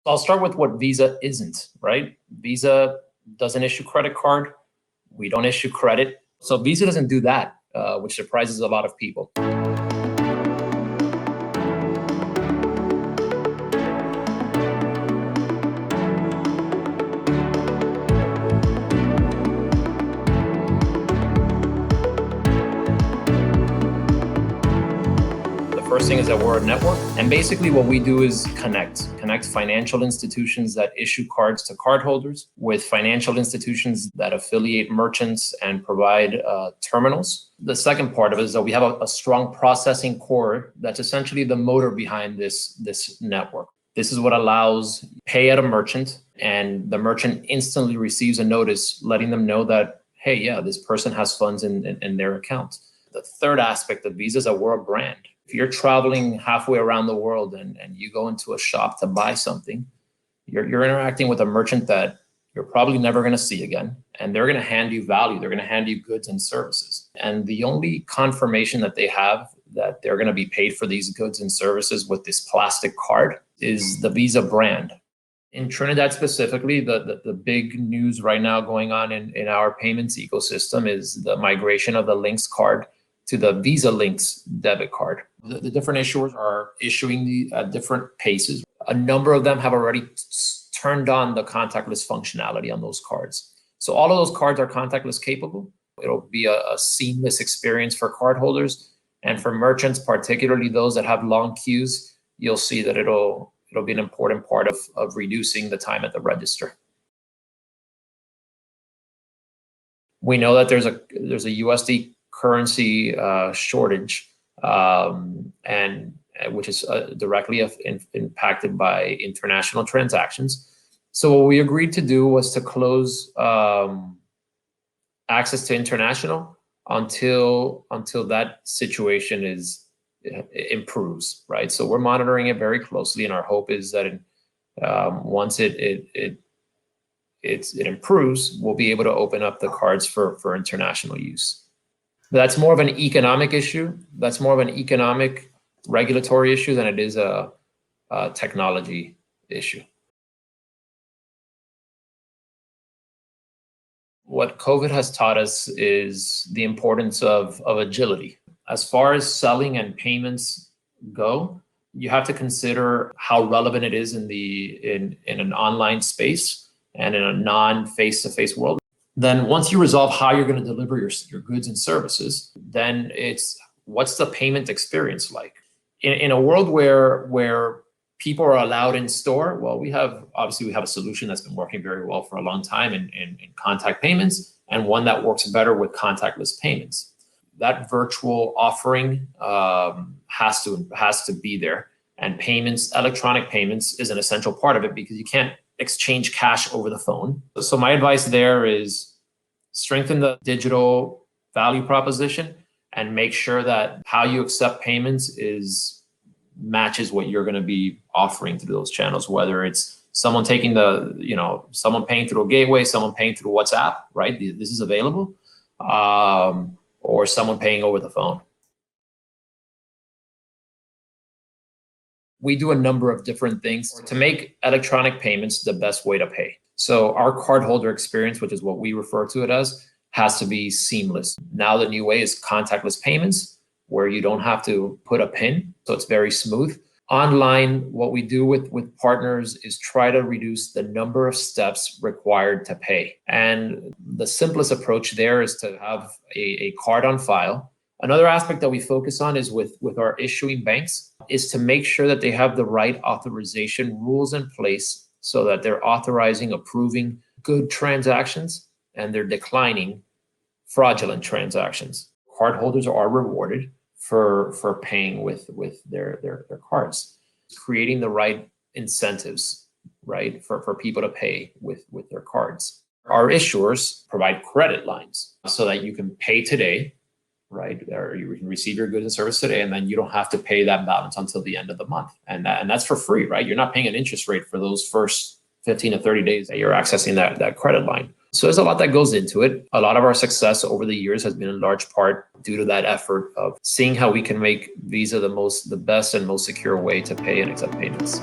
I'll start with what Visa isn't, right? Visa doesn't issue credit card. We don't issue credit. So Visa doesn't do that, which surprises a lot of people. First thing is that we're a network. And basically what we do is connect financial institutions that issue cards to cardholders with financial institutions that affiliate merchants and provide terminals. The second part of it is that we have a strong processing core that's essentially the motor behind this network. This is what allows pay at a merchant, and the merchant instantly receives a notice letting them know that, hey, yeah, this person has funds in their account. The third aspect of Visa is that we're a brand. If you're traveling halfway around the world and you go into a shop to buy something, you're interacting with a merchant that you're probably never going to see again, and they're going to hand you value. They're going to hand you goods and services. And the only confirmation that they have that they're going to be paid for these goods and services with this plastic card is the Visa brand. In Trinidad specifically, the big news right now going on in our payments ecosystem is the migration of the Links card to the Visa Links debit card. The different issuers are issuing at different paces. A number of them have already turned on the contactless functionality on those cards. So all of those cards are contactless capable. It'll be a seamless experience for cardholders, and for merchants, particularly those that have long queues, you'll see that it'll be an important part of reducing the time at the register. We know that there's a USD currency shortage, and which is directly impacted by international transactions. So what we agreed to do was to close access to international until that situation improves, right? So we're monitoring it very closely, and our hope is that once it improves, we'll be able to open up the cards for international use. That's more of an economic issue. That's more of an economic regulatory issue than it is a technology issue. What COVID has taught us is the importance of agility. As far as selling and payments go, you have to consider how relevant it is in an online space and in a non-face-to-face world. Then once you resolve how you're going to deliver your goods and services, then it's what's the payment experience like? In a world where people are allowed in store, well, we have a solution that's been working very well for a long time in contact payments, and one that works better with contactless payments. That virtual offering has to be there, and payments, electronic payments, is an essential part of it because you can't exchange cash over the phone. So my advice there is strengthen the digital value proposition and make sure that how you accept payments matches what you're going to be offering through those channels, whether it's someone taking someone paying through a gateway, someone paying through WhatsApp, right? This is available, or someone paying over the phone. We do a number of different things to make electronic payments the best way to pay. So our cardholder experience, which is what we refer to it as, has to be seamless. Now the new way is contactless payments, where you don't have to put a PIN, so it's very smooth. Online, what we do with partners is try to reduce the number of steps required to pay. And the simplest approach there is to have a card on file. Another aspect that we focus on is with our issuing banks is to make sure that they have the right authorization rules in place so that they're authorizing, approving good transactions, and they're declining fraudulent transactions. Cardholders are rewarded for paying with their cards, creating the right incentives, right, for people to pay with their cards. Our issuers provide credit lines so that you can pay today, right? Or you can receive your goods and service today, and then you don't have to pay that balance until the end of the month. And that's for free, right? You're not paying an interest rate for those first 15 to 30 days that you're accessing that credit line. So there's a lot that goes into it. A lot of our success over the years has been in large part due to that effort of seeing how we can make Visa the best and most secure way to pay and accept payments.